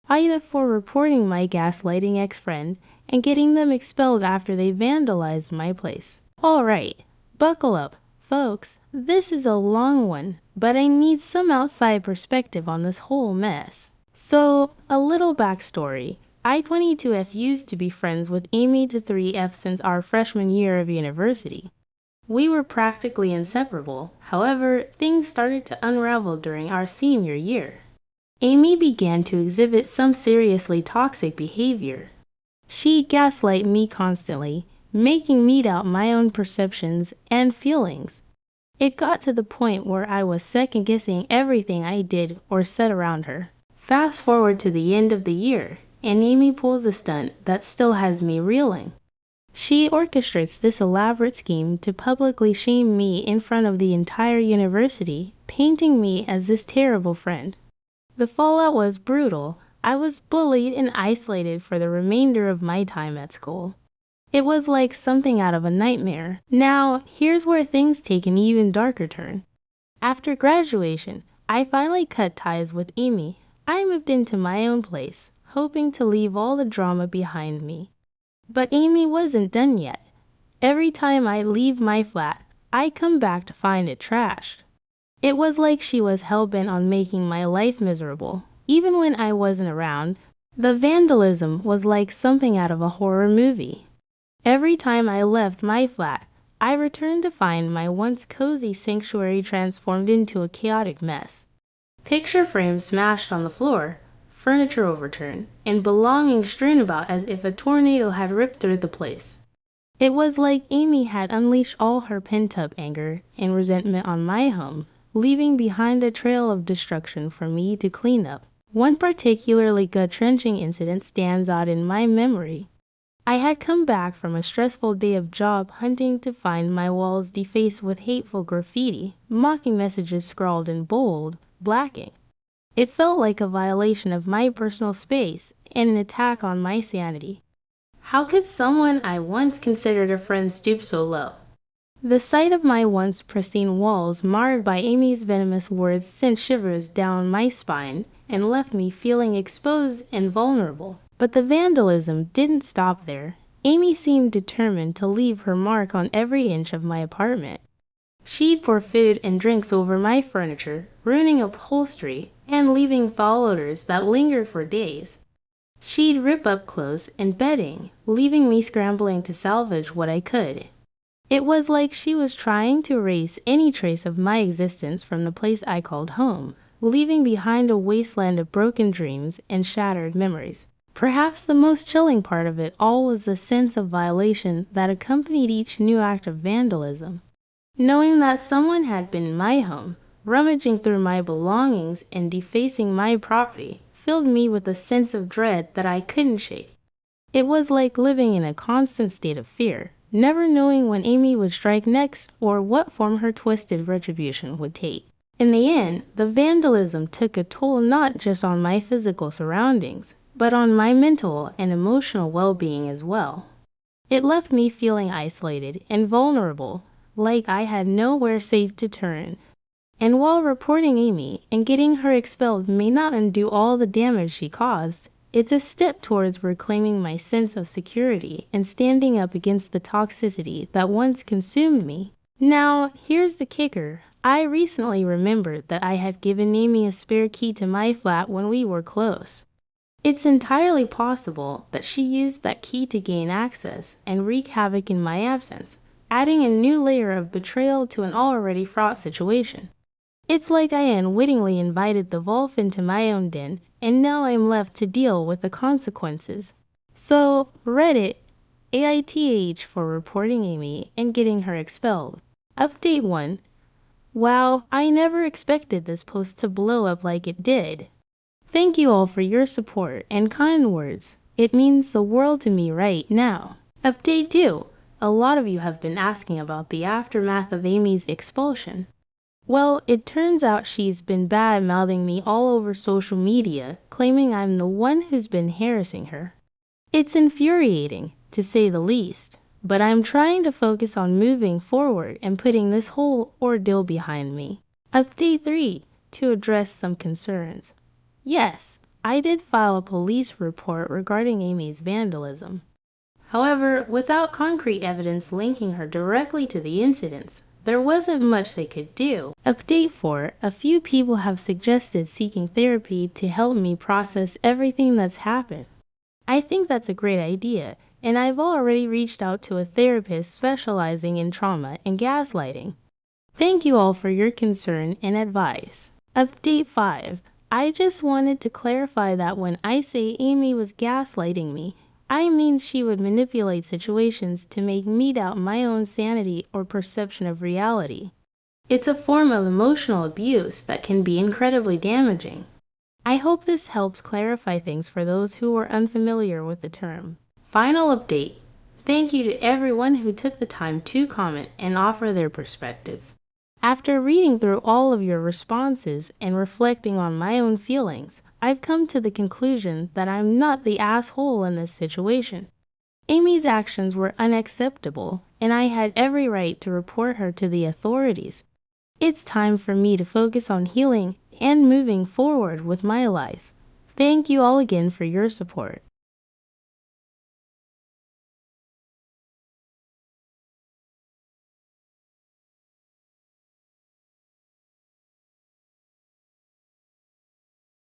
AITAH for reporting my gaslighting ex-friend and getting them expelled after they vandalized my place. Alright, buckle up, folks. This is a long one, but I need some outside perspective on this whole mess. So, a little backstory. I-22F used to be friends with Amy to 3F since our freshman year of university. We were practically inseparable. However, things started to unravel during our senior year. Amy began to exhibit some seriously toxic behavior. She'd gaslight me constantly, making me doubt my own perceptions and feelings. It got to the point where I was second-guessing everything I did or said around her. Fast forward to the end of the year, and Amy pulls a stunt that still has me reeling. She orchestrates this elaborate scheme to publicly shame me in front of the entire university, painting me as this terrible friend. The fallout was brutal. I was bullied and isolated for the remainder of my time at school. It was like something out of a nightmare. Now, here's where things take an even darker turn. After graduation, I finally cut ties with Amy. I moved into my own place, hoping to leave all the drama behind me. But Amy wasn't done yet. Every time I leave my flat, I come back to find it trashed. It was like she was hell-bent on making my life miserable. Even when I wasn't around, the vandalism was like something out of a horror movie. Every time I left my flat, I returned to find my once cozy sanctuary transformed into a chaotic mess. Picture frames smashed on the floor, furniture overturned, and belongings strewn about as if a tornado had ripped through the place. It was like Amy had unleashed all her pent-up anger and resentment on my home, leaving behind a trail of destruction for me to clean up. One particularly gut-wrenching incident stands out in my memory. I had come back from a stressful day of job hunting to find my walls defaced with hateful graffiti, mocking messages scrawled in bold, black ink. It felt like a violation of my personal space and an attack on my sanity. How could someone I once considered a friend stoop so low? The sight of my once pristine walls marred by Amy's venomous words sent shivers down my spine and left me feeling exposed and vulnerable. But the vandalism didn't stop there. Amy seemed determined to leave her mark on every inch of my apartment. She'd pour food and drinks over my furniture, ruining upholstery and leaving foul odors that lingered for days. She'd rip up clothes and bedding, leaving me scrambling to salvage what I could. It was like she was trying to erase any trace of my existence from the place I called home, leaving behind a wasteland of broken dreams and shattered memories. Perhaps the most chilling part of it all was the sense of violation that accompanied each new act of vandalism. Knowing that someone had been in my home, rummaging through my belongings and defacing my property, filled me with a sense of dread that I couldn't shake. It was like living in a constant state of fear, never knowing when Amy would strike next or what form her twisted retribution would take. In the end, the vandalism took a toll not just on my physical surroundings, but on my mental and emotional well-being as well. It left me feeling isolated and vulnerable, like I had nowhere safe to turn. And while reporting Amy and getting her expelled may not undo all the damage she caused, it's a step towards reclaiming my sense of security and standing up against the toxicity that once consumed me. Now, here's the kicker. I recently remembered that I had given Amy a spare key to my flat when we were close. It's entirely possible that she used that key to gain access and wreak havoc in my absence, adding a new layer of betrayal to an already fraught situation. It's like I unwittingly invited the wolf into my own den, and now I'm left to deal with the consequences. So, Reddit, AITAH for reporting Amy and getting her expelled. Update 1. Wow, I never expected this post to blow up like it did. Thank you all for your support and kind words. It means the world to me right now. Update 2. A lot of you have been asking about the aftermath of Amy's expulsion. Well, it turns out she's been bad-mouthing me all over social media, claiming I'm the one who's been harassing her. It's infuriating, to say the least, but I'm trying to focus on moving forward and putting this whole ordeal behind me. Update 3, to address some concerns. Yes, I did file a police report regarding Amy's vandalism. However, without concrete evidence linking her directly to the incidents, there wasn't much they could do. Update 4. A few people have suggested seeking therapy to help me process everything that's happened. I think that's a great idea, and I've already reached out to a therapist specializing in trauma and gaslighting. Thank you all for your concern and advice. Update 5. I just wanted to clarify that when I say Amy was gaslighting me, I mean she would manipulate situations to make me doubt my own sanity or perception of reality. It's a form of emotional abuse that can be incredibly damaging. I hope this helps clarify things for those who are unfamiliar with the term. Final update. Thank you to everyone who took the time to comment and offer their perspective. After reading through all of your responses and reflecting on my own feelings, I've come to the conclusion that I'm not the asshole in this situation. Amy's actions were unacceptable, and I had every right to report her to the authorities. It's time for me to focus on healing and moving forward with my life. Thank you all again for your support.